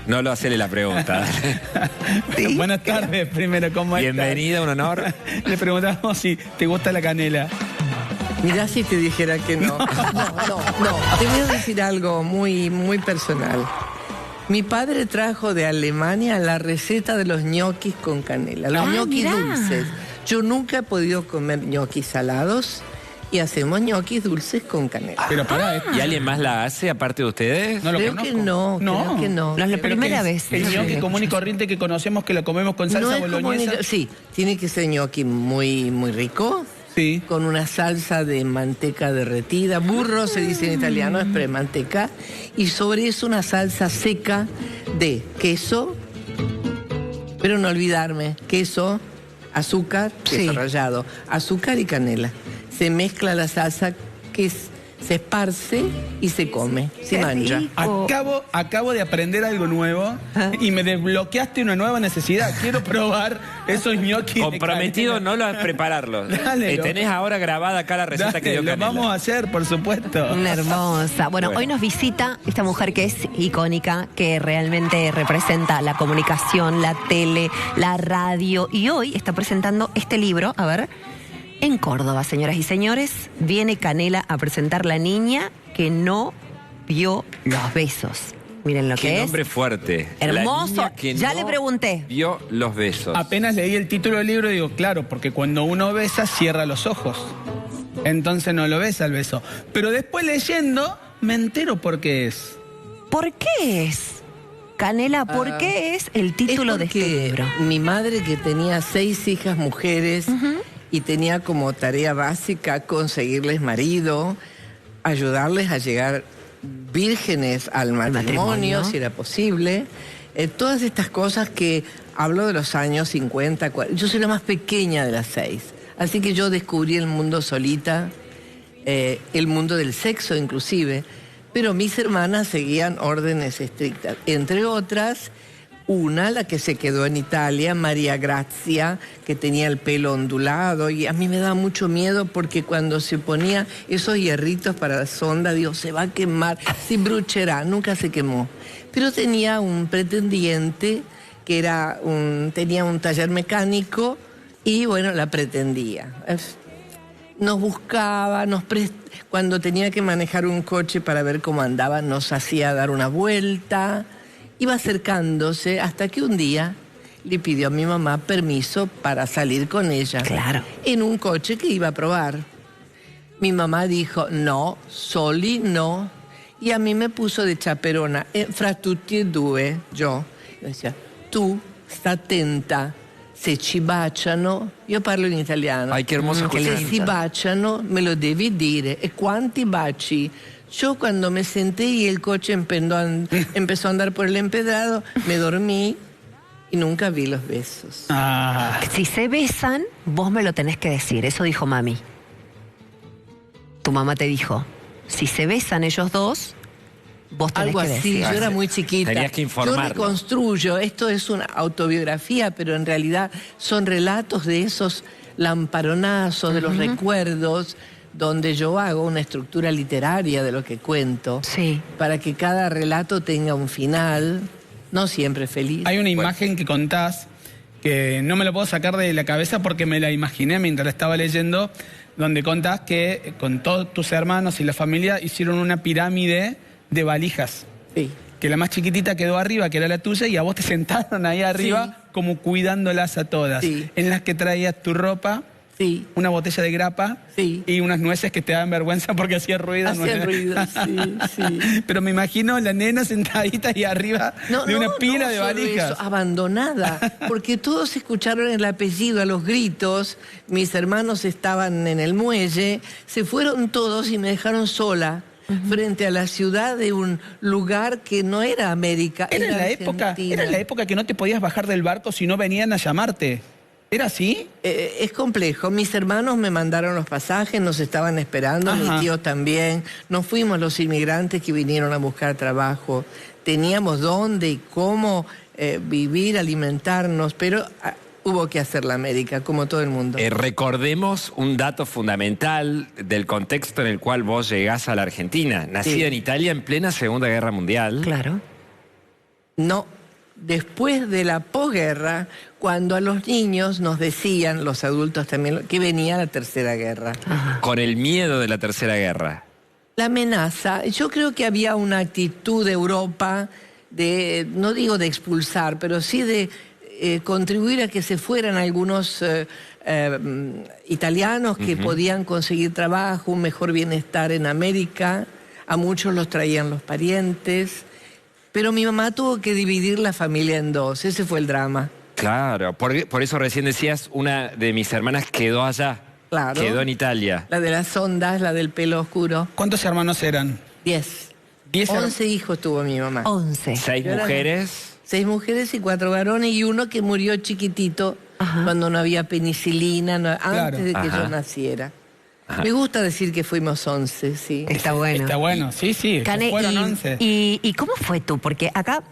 No lo hacele la pregunta. ¿Sí? Buenas tardes, primero, ¿cómo estás? Bienvenida, un honor. Le preguntamos si te gusta la canela. Mirá si te dijera que no. No. Te voy a decir algo muy, muy personal. Mi padre trajo de Alemania la receta de los ñoquis con canela, los ñoquis dulces. Yo nunca he podido comer ñoquis salados y hacemos ñoquis dulces con canela. Pero pará, ¿Y alguien más la hace aparte de ustedes? no lo Creo conozco. que no, creo que no. No es la Pero primera que vez. El ñoqui común y corriente que conocemos, que lo comemos con salsa boloñesa. Sí, tiene que ser ñoqui muy, muy rico. Sí. Con una salsa de manteca derretida, burro se dice en italiano, es premanteca, y sobre eso una salsa seca de queso, pero no olvidarme, queso, azúcar, queso rallado, azúcar y canela. Se mezcla la salsa que se esparce y se come, se mancha. Acabo de aprender algo nuevo y me desbloqueaste una nueva necesidad. Quiero probar esos ñoquis. Comprometido no lo prepararlos. Dale, tenés ahora grabada acá la receta que dio lo Canela. vamos a hacer, por supuesto. Una hermosa. Bueno, hoy nos visita esta mujer que es icónica, que realmente representa la comunicación, la tele, la radio. Y hoy está presentando este libro, a ver, en Córdoba, señoras y señores. Viene Canela a presentar La niña que no vio los besos. Miren lo que Qué es. nombre fuerte. Hermoso. La niña que Ya no le pregunté. vio los besos. Apenas leí el título del libro y digo, claro, porque cuando uno besa, cierra los ojos. Entonces no lo besa el beso. Pero después leyendo, me entero por qué es. ¿Por qué es? Canela, ¿por qué es el título de este libro? Mi madre, que tenía 6 hijas mujeres y tenía como tarea básica conseguirles marido, ayudarles a llegar vírgenes al matrimonio, si era posible. Todas estas cosas que hablo de los años 50, 40. Yo soy la más pequeña de las 6. Así que yo descubrí el mundo solita, el mundo del sexo inclusive. Pero mis hermanas seguían órdenes estrictas. Entre otras, una, la que se quedó en Italia, María Grazia, que tenía el pelo ondulado, y a mí me daba mucho miedo porque cuando se ponía esos hierritos para la sonda, digo, se va a quemar, se brucherá, nunca se quemó. Pero tenía un pretendiente que tenía un taller mecánico y bueno, la pretendía. Nos buscaba, cuando tenía que manejar un coche para ver cómo andaba, nos hacía dar una vuelta. Iba acercándose hasta que un día le pidió a mi mamá permiso para salir con ella. Claro. En un coche que iba a probar. Mi mamá dijo, no, soli no. Y a mí me puso de chaperona, fra tutti e due, yo. Yo decía, tu sta attenta, se ci baciano, io parlo in italiano. Ay, qué hermoso Se si baciano, me lo devi dire. E quanti baci? Yo cuando me senté y el coche empezó a andar por el empedrado, me dormí y nunca vi los besos. Si se besan, vos me lo tenés que decir. Eso dijo mami. Tu mamá te dijo, si se besan ellos dos, vos tenés Algo que así, decir. yo era muy chiquita. Tenías que informarlo. Yo reconstruyo, esto es una autobiografía, pero en realidad son relatos de esos lamparonazos, de los recuerdos, donde yo hago una estructura literaria de lo que cuento, para que cada relato tenga un final, no siempre feliz. Hay una imagen que contás, que no me lo puedo sacar de la cabeza porque me la imaginé mientras la estaba leyendo, donde contás que con todos tus hermanos y la familia hicieron una pirámide de valijas. Sí. Que la más chiquitita quedó arriba, que era la tuya, y a vos te sentaron ahí arriba como cuidándolas a todas. Sí. En las que traías tu ropa, una botella de grapa y unas nueces que te daban vergüenza porque hacía ruido. Hacían ruido, sí. Pero me imagino la nena sentadita ahí arriba de una pila de valijas. Eso, abandonada, porque todos escucharon el apellido a los gritos, mis hermanos estaban en el muelle, se fueron todos y me dejaron sola. Frente a la ciudad de un lugar que no era América, Era la época que no te podías bajar del barco si no venían a llamarte. ¿Era así? Es complejo. Mis hermanos me mandaron los pasajes, nos estaban esperando, mi tío también. Nos fuimos los inmigrantes que vinieron a buscar trabajo. Teníamos dónde y cómo vivir, alimentarnos, pero hubo que hacer la América, como todo el mundo. Recordemos un dato fundamental del contexto en el cual vos llegás a la Argentina. Nacida en Italia en plena Segunda Guerra Mundial. Claro. No, después de la posguerra, cuando a los niños nos decían, los adultos también, que venía la Tercera Guerra. Ajá. Con el miedo de la Tercera Guerra. La amenaza, yo creo que había una actitud de Europa de, no digo de expulsar, pero sí de contribuir a que se fueran algunos italianos que podían conseguir trabajo, un mejor bienestar en América. A muchos los traían los parientes. Pero mi mamá tuvo que dividir la familia en dos. Ese fue el drama. Claro, por eso recién decías, una de mis hermanas quedó allá. Claro. Quedó en Italia. La de las ondas, la del pelo oscuro. ¿Cuántos hermanos eran? 10. 10 11 hijos tuvo mi mamá. 11. 6 Yo era- mujeres. 6 mujeres y 4 varones y uno que murió chiquitito cuando no había penicilina, antes de que Ajá. yo naciera. Ajá. Me gusta decir que fuimos 11, sí. Está bueno. Está bueno, sí, sí. Cane, Fueron 11. ¿Y cómo fue tú? Porque acá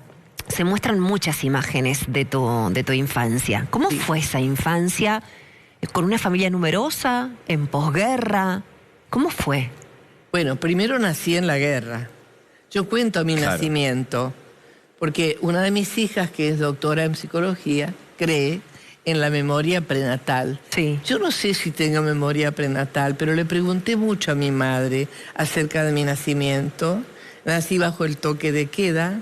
se muestran muchas imágenes de tu infancia. ¿Cómo fue esa infancia? ¿Con una familia numerosa? ¿En posguerra? ¿Cómo fue? Bueno, primero nací en la guerra. Yo cuento mi Claro. nacimiento, porque una de mis hijas, que es doctora en psicología, cree en la memoria prenatal. Sí. Yo no sé si tengo memoria prenatal, pero le pregunté mucho a mi madre acerca de mi nacimiento. Nací bajo el toque de queda,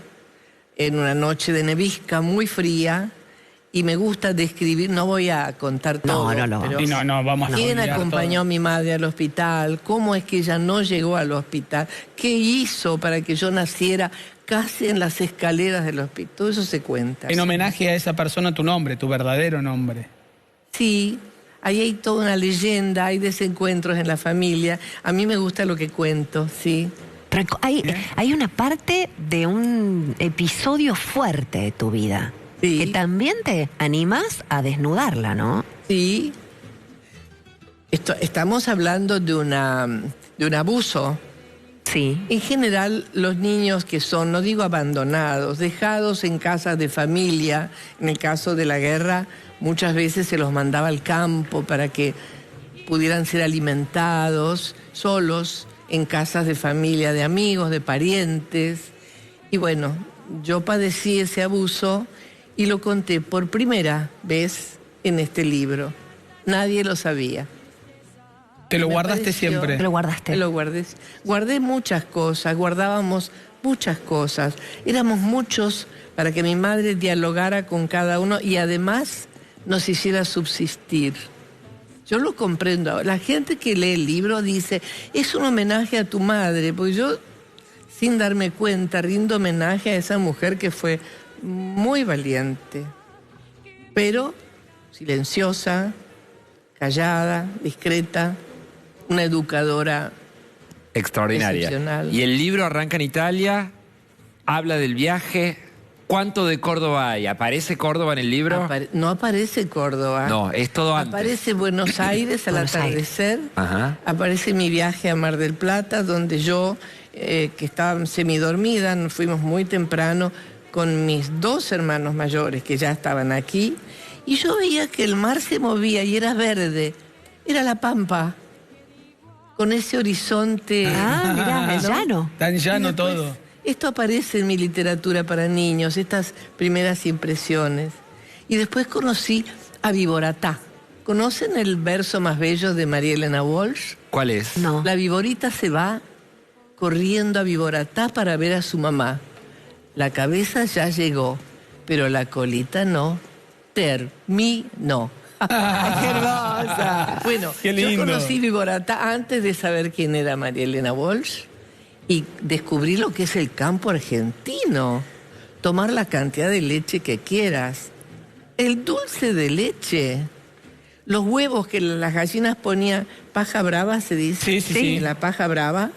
en una noche de nevisca muy fría, y me gusta describir, no voy a contar todo. no, pero Sí, no, vamos a ¿quién olvidar acompañó a todo. mi madre al hospital? ¿Cómo es que ella no llegó al hospital? ¿Qué hizo para que yo naciera casi en las escaleras del hospital? Todo eso se cuenta. En homenaje a esa persona, tu nombre, tu verdadero nombre. Sí, ahí hay toda una leyenda, hay desencuentros en la familia. A mí me gusta lo que cuento, sí. Pero hay una parte de un episodio fuerte de tu vida. Sí. Que también te animas a desnudarla, ¿no? Sí. Estamos hablando de un abuso. Sí. En general, los niños que son, no digo abandonados, dejados en casas de familia, en el caso de la guerra, muchas veces se los mandaba al campo para que pudieran ser alimentados solos en casas de familia, de amigos, de parientes. Y bueno, yo padecí ese abuso y lo conté por primera vez en este libro. Nadie lo sabía. ¿Te lo Me guardaste pareció- siempre? Te lo guardaste. Me lo guardé. Guardé muchas cosas, guardábamos muchas cosas. Éramos muchos para que mi madre dialogara con cada uno y además nos hiciera subsistir. Yo lo comprendo. La gente que lee el libro dice, es un homenaje a tu madre, porque yo, sin darme cuenta, rindo homenaje a esa mujer que fue muy valiente, pero silenciosa, callada, discreta, una educadora. Extraordinaria. Excepcional. Y el libro arranca en Italia, habla del viaje. ¿Cuánto de Córdoba hay? ¿Aparece Córdoba en el libro? No aparece Córdoba. No, es todo antes. Aparece Buenos Aires al Buenos Aires. atardecer. Ajá. Aparece mi viaje a Mar del Plata, donde yo, que estaba semidormida, nos fuimos muy temprano con mis 2 hermanos mayores que ya estaban aquí. Y yo veía que el mar se movía y era verde. Era la Pampa. Con ese horizonte. Ah, mirá, el ¿no? llano. Tan llano Y después, todo. Esto aparece en mi literatura para niños, estas primeras impresiones. Y después conocí a Viboratá. ¿Conocen el verso más bello de María Elena Walsh? ¿Cuál es? No. La viborita se va corriendo a Viboratá para ver a su mamá. La cabeza ya llegó, pero la colita no. Terminó. ¡Qué hermosa! Bueno, Qué yo lindo. conocí Viboratá antes de saber quién era María Elena Walsh y descubrí lo que es el campo argentino. Tomar la cantidad de leche que quieras. El dulce de leche. Los huevos que las gallinas ponían, paja brava se dice. Sí, sí, sí. La paja brava.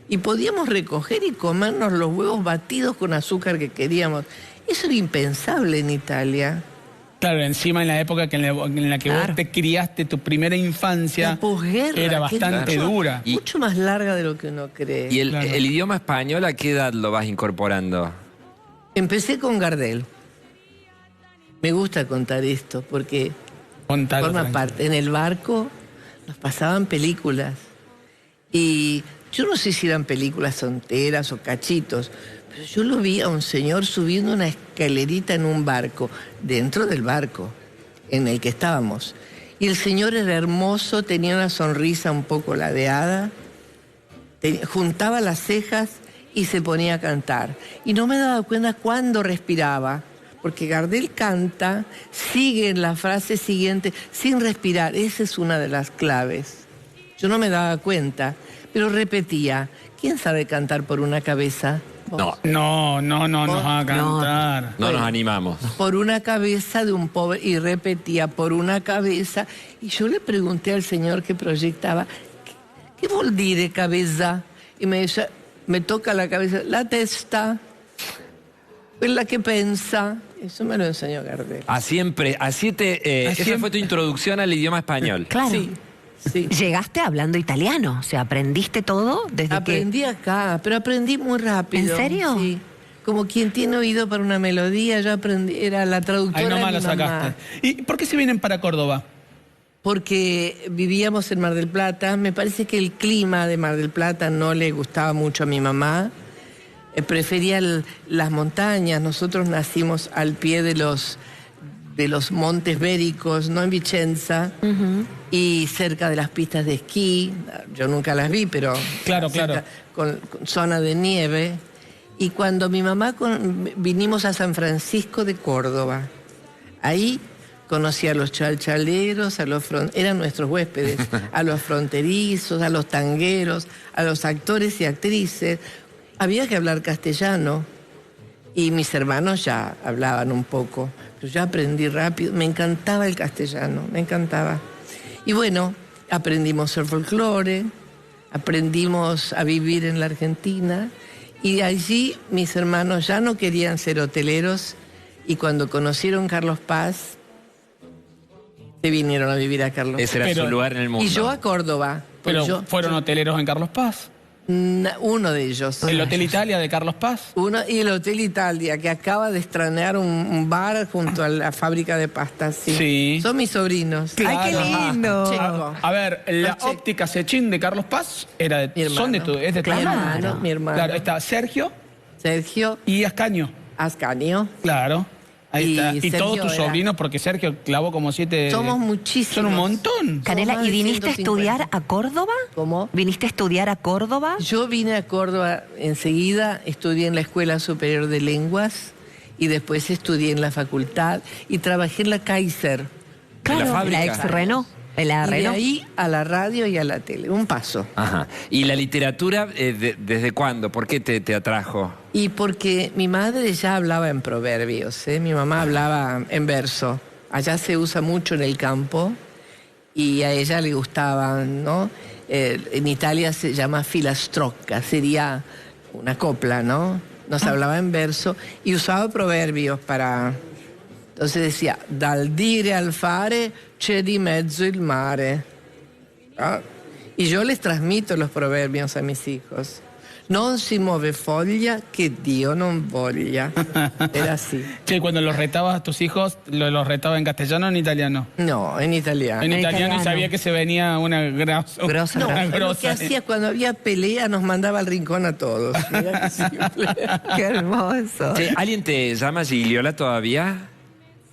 Y podíamos recoger y comernos los huevos batidos con azúcar que queríamos. Eso era impensable en Italia. Claro, encima en la época que en la que Claro. vos te criaste, tu primera infancia La posguerra, era que es bastante mucho- dura. Y- mucho más larga de lo que uno cree. ¿Y Claro. el idioma español a qué edad lo vas incorporando? Empecé con Gardel. Me gusta contar esto porque Contalo, forma tranqui. parte. En el barco nos pasaban películas. Y yo no sé si eran películas enteras o cachitos, pero Yo lo vi a un señor subiendo una escalerita en un barco, dentro del barco en el que estábamos. Y el señor era hermoso, tenía una sonrisa un poco ladeada, juntaba las cejas y se ponía a cantar. Y no me daba cuenta cuándo respiraba, porque Gardel canta, sigue en la frase siguiente, sin respirar. Esa es una de las claves. Yo no me daba cuenta, pero repetía, ¿quién sabe cantar por una cabeza? No. No nos va a cantar. No nos animamos. Por una cabeza de un pobre, y repetía, por una cabeza. Y yo le pregunté al señor que proyectaba, ¿qué vuol dire cabeza? Y me dice, me toca la cabeza, la testa, quella que pensa. Eso me lo enseñó Gardel. Esa fue tu introducción al idioma español. Claro. Sí, sí. Llegaste hablando italiano, o sea, aprendiste todo desde Aprendí acá, pero aprendí muy rápido. ¿En serio? Sí. Como quien tiene oído para una melodía, yo aprendí, era la traductora Ahí de nomás mi lo mamá. sacaste. ¿Y por qué se vienen para Córdoba? Porque vivíamos en Mar del Plata. Me parece que el clima de Mar del Plata no le gustaba mucho a mi mamá. Prefería las montañas. Nosotros nacimos al pie de los montes Béricos, no en Vicenza, y cerca de las pistas de esquí. Yo nunca las vi, pero Claro, cerca, claro. con zona de nieve. Y cuando mi mamá vinimos a San Francisco de Córdoba, ahí conocí a los chalchaleros, eran nuestros huéspedes, a los fronterizos, a los tangueros, a los actores y actrices. Había que hablar castellano y mis hermanos ya hablaban un poco, pero yo aprendí rápido. Me encantaba el castellano, me encantaba. Y bueno, aprendimos el folclore, aprendimos a vivir en la Argentina y allí mis hermanos ya no querían ser hoteleros y cuando conocieron Carlos Paz, se vinieron a vivir a Carlos Paz. Ese era su lugar en el mundo. Y yo a Córdoba. Pero fueron hoteleros en Carlos Paz. Uno de ellos. ¿El Hotel Italia de Carlos Paz? Y el Hotel Italia, que acaba de estrenar un bar junto a la fábrica de pastas. Sí. Sí. Son mis sobrinos. ¡Ay, qué lindo! Checo. A ver, la óptica Sechín de Carlos Paz era Mi hermano. es de tu Mi hermano. hermano, mi hermano. Claro, está Sergio Sergio y Ascaño. Ascanio. Claro. Ahí Y está. Y Sergio todos tus era- sobrinos, porque Sergio clavó como 7. Somos muchísimos. Son un montón. Canela, Somos más ¿y de viniste a 150. estudiar a Córdoba? ¿Cómo? ¿Viniste a estudiar a Córdoba? Yo vine a Córdoba enseguida, estudié en la Escuela Superior de Lenguas y después estudié en la facultad y trabajé en la Kaiser. Claro, la fábrica. ex Renault. La Y de Renault. ahí a la radio y a la tele, un paso. Ajá. ¿Y la literatura, desde cuándo? ¿Por qué te atrajo? Y porque mi madre ya hablaba en proverbios, ¿eh? Mi mamá hablaba en verso. Allá se usa mucho en el campo y a ella le gustaba, ¿no? En Italia se llama filastrocca, sería una copla, ¿no? Nos hablaba en verso y usaba proverbios para... Entonces decía, dal dire al fare c'è di mezzo il mare. ¿Ah? Y yo les transmito los proverbios a mis hijos. Non si muove foglia che Dio non voglia. Era así. Che, cuando los retabas a tus hijos, ¿los retaba en castellano o en italiano? No, en italiano. En italiano, italiano. y sabía que se venía una grosa. Grosa. No, una lo que grosa. hacía cuando había pelea nos mandaba al rincón a todos. Mirá qué simple. ¡Qué hermoso! Che, ¿alguien te llama Gigliola todavía?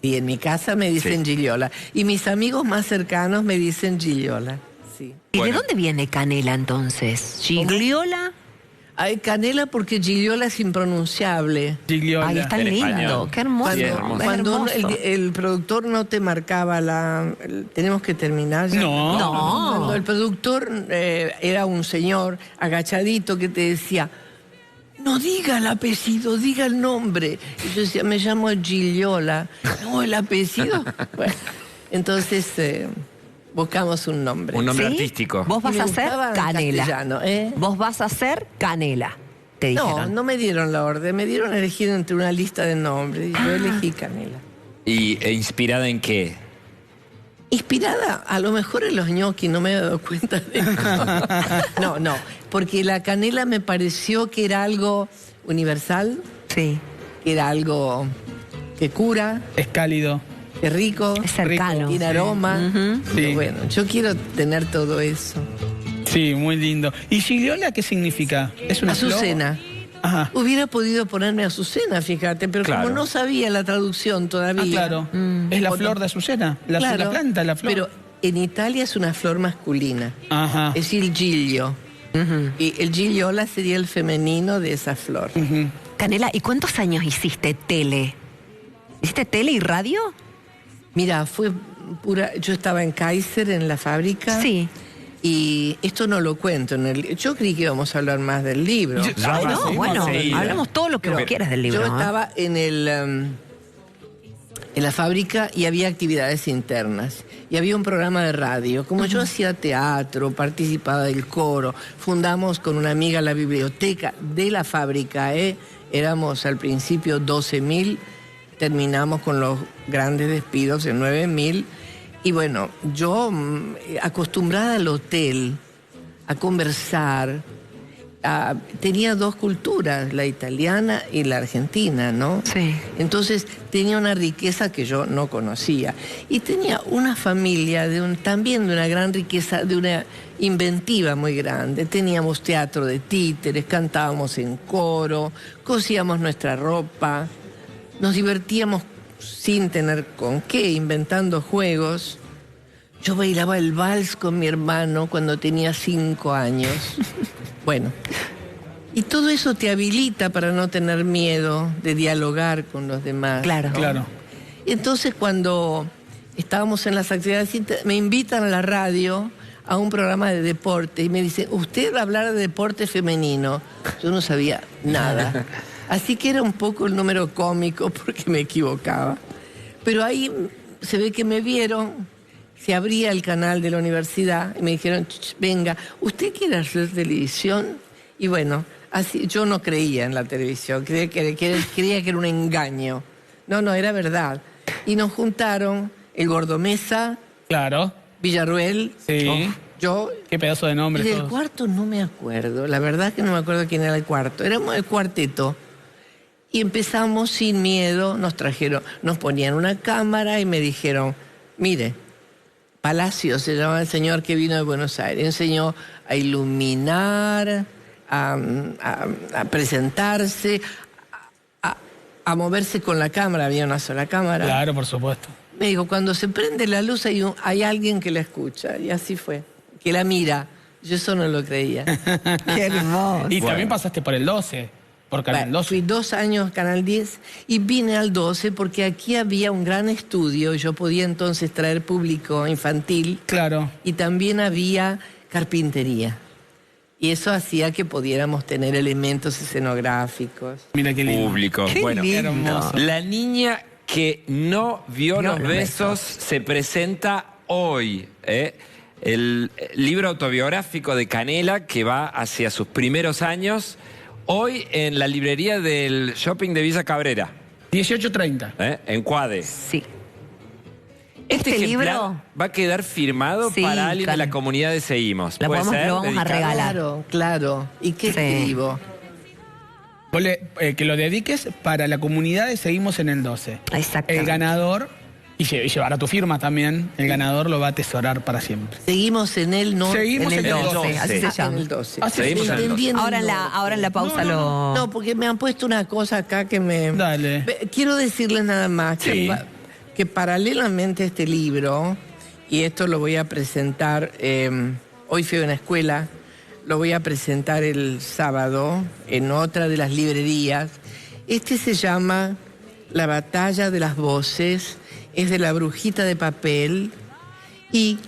Y en mi casa me dicen Gigliola. Y mis amigos más cercanos me dicen Gigliola. Sí. ¿Y Bueno. de dónde viene Canela entonces? ¿Gigliola? Hay canela porque Gigliola es impronunciable. Gigliola. Ay, es tan En lindo. español. ¡Qué hermoso! Sí, es hermoso. Cuando hermoso. el productor no te marcaba tenemos que terminar ya. No. No. Cuando el productor era un señor agachadito que te decía, no diga el apellido, diga el nombre. Y yo decía, me llamo Gigliola. No, el apellido. Bueno, entonces buscamos un nombre. Un nombre ¿Sí? artístico. Vos vas Y me a ser gustaba en Canela. castellano, ¿eh? Vos vas a ser Canela, te No, dijeron. no me dieron la orden, me dieron a elegir entre una lista de nombres y yo elegí Canela. ¿E inspirada en qué? Inspirada a lo mejor en los ñoquis, no me he dado cuenta de eso. No, porque la canela me pareció que era algo universal, Sí, que era algo que cura, Es cálido. que rico, es cercano. tiene aroma. Ujú. Pero Sí. bueno, yo quiero tener todo eso. Sí, muy lindo. ¿Y Gigliola qué significa? ¿Es una flor? Azucena. Ajá. Hubiera podido ponerme Azucena, fíjate, pero Claro. como no sabía la traducción todavía. Ah, claro. Es la flor de Azucena. La Claro, planta, la flor. Pero en Italia es una flor masculina. Ajá. Es il giglio. Y el gigliola sería el femenino de esa flor. Canela, ¿y cuántos años hiciste tele? ¿Hiciste tele y radio? Mira, fue pura. Yo estaba en Kaiser, en la fábrica. Sí. Y esto no lo cuento. Yo creí que íbamos a hablar más del libro. Ya Ay, va, no, seguimos bueno, enseguida. hablamos todo lo que vos quieras del libro. Yo ¿eh? estaba en la fábrica y había actividades internas. Y había un programa de radio. Como yo hacía teatro, participaba del coro, fundamos con una amiga la biblioteca de la fábrica. Éramos al principio 12.000, terminamos con los grandes despidos en 9.000. Y bueno, yo acostumbrada al hotel, a conversar, tenía dos culturas, la italiana y la argentina, ¿no? Sí. Entonces tenía una riqueza que yo no conocía. Y tenía una familia también de una gran riqueza, de una inventiva muy grande. Teníamos teatro de títeres, cantábamos en coro, cosíamos nuestra ropa, nos divertíamos sin tener con qué, inventando juegos. Yo bailaba el vals con mi hermano cuando tenía 5 años. Bueno, y todo eso te habilita para no tener miedo de dialogar con los demás. Claro. Claro. Entonces, cuando estábamos en las actividades, me invitan a la radio a un programa de deporte y me dicen, usted va a hablar de deporte femenino. Yo no sabía nada. Así que era un poco el número cómico porque me equivocaba. Pero ahí se ve que me vieron, se abría el canal de la universidad y me dijeron, venga, ¿usted quiere hacer televisión? Y bueno, así, yo no creía en la televisión, creía que era un engaño. No, era verdad. Y nos juntaron el Gordo Mesa, Claro. Villarruel, Sí. yo. Qué pedazo de nombre. Y del todos. cuarto no me acuerdo, la verdad que no me acuerdo quién era el cuarto. Éramos el cuarteto. Y empezamos sin miedo, nos ponían una cámara y me dijeron, mire, Palacio se llama el señor que vino de Buenos Aires, enseñó a iluminar, a presentarse, a moverse con la cámara, había una sola cámara. Claro, por supuesto. Me dijo, cuando se prende la luz hay alguien que la escucha, y así fue, que la mira. Yo eso no lo creía. Qué hermoso. Y también pasaste por el 12, por Canal Bueno, 12. fui 2 años Canal 10 y vine al 12 porque aquí había un gran estudio y yo podía entonces traer público infantil Claro. y también había carpintería. Y eso hacía que pudiéramos tener elementos escenográficos. Mira qué lindo. Público. Qué Bueno, lindo. hermoso. la niña que no vio Vio los los besos se presenta hoy. El libro autobiográfico de Canela, que va hacia sus primeros años, hoy en la librería del shopping de Villa Cabrera, 18:30. en Cuade. Sí. Este Este ejemplar libro- va a quedar firmado Sí, para alguien de Can- la comunidad de Seguimos. Lo ¿Puede vamos- ser? lo vamos a Dedicado. regalar. Claro. ¿Y qué Sí. escribo? Vos que lo dediques para la comunidad de Seguimos en el 12. Exactamente. El ganador, y llevará tu firma también, el ganador lo va a atesorar para siempre. Seguimos en el no. Seguimos en el 12, así se Sí. llama. En el 12. Así Seguimos en el Entendí en el Ahora norte. en la pausa lo... No, porque me han puesto una cosa acá que me... Dale. Quiero decirles nada más Sí. que paralelamente a este libro, y esto lo voy a presentar, hoy fui a una escuela, lo voy a presentar el sábado en otra de las librerías. Este se llama La batalla de las voces, es de La brujita de papel, y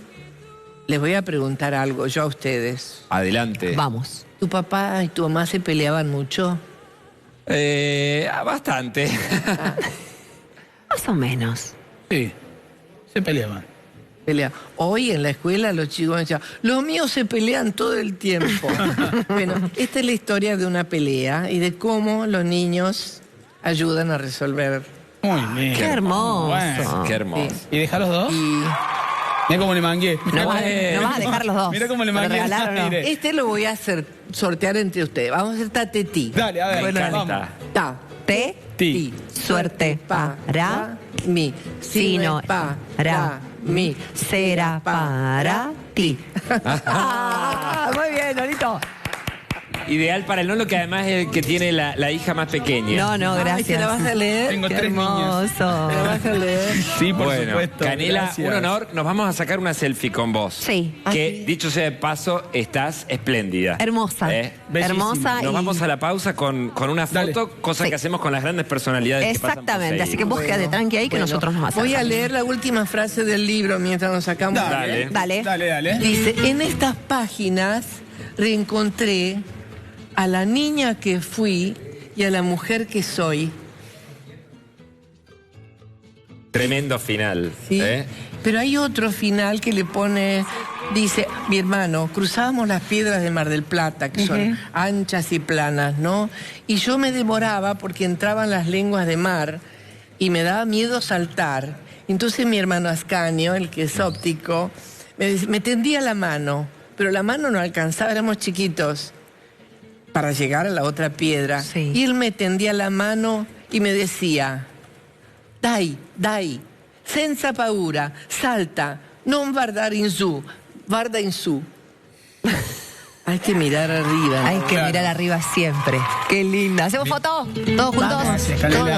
les voy a preguntar algo yo a ustedes. Adelante. Vamos. ¿Tu papá y tu mamá se peleaban mucho? Bastante. Más o menos. Sí, se peleaban. Hoy en la escuela los chicos me decían, los míos se pelean todo el tiempo. Bueno, esta es la historia de una pelea y de cómo los niños ayudan a resolver. Muy bien. Qué hermoso. Bueno. Qué hermoso. ¿Y dejá los dos? Y Mira cómo le mangué. No vas a dejar los dos. Mira cómo le ¿Para mangué. regalar o no? Mire. este lo voy a sortear entre ustedes. Vamos a hacer tatetí. Dale, a ver, Me vamos. encanta. Ta, Te, Ti. suerte, para, mi. si no, para, mi. será para ti. Muy bien, Lolito. ideal para el Nolo, que además es el que tiene la hija más pequeña. No, Ay, ¿te gracias. la vas a leer? Tengo Qué 3 niños. hermoso. ¿Te la vas a leer? Sí, por Bueno, supuesto. Canela, gracias. un honor. Nos vamos a sacar una selfie con vos. Sí. Que, dicho sea de paso, estás espléndida. Hermosa. Bellísima. Hermosa. Nos y... vamos a la pausa con una Dale. foto, cosa Sí. que hacemos con las grandes personalidades que pasan por Exactamente. Así que Facebook. vos quédate tranqui ahí que Bueno, nosotros nos voy a acercamos. leer la última frase del libro mientras nos sacamos. Dale. Dale. Dale. Dice, en estas páginas reencontré a la niña que fui y a la mujer que soy. Tremendo final. ¿Sí? ¿Eh? Pero hay otro final que le pone, dice, mi hermano, cruzábamos las piedras de Mar del Plata, que son anchas y planas, ¿no? Y yo me demoraba porque entraban las lenguas de mar y me daba miedo saltar. Entonces mi hermano Ascanio, el que es óptico, me tendía la mano, pero la mano no alcanzaba, éramos chiquitos, para llegar a la otra piedra. Sí. Y él me tendía la mano y me decía, dai, senza paura, salta, non guardare in su, guarda in su. Hay que mirar arriba, ¿no? Hay que mirar arriba siempre. Qué linda. ¿Hacemos foto? ¿Todos juntos? Gracias, Canela. Todos.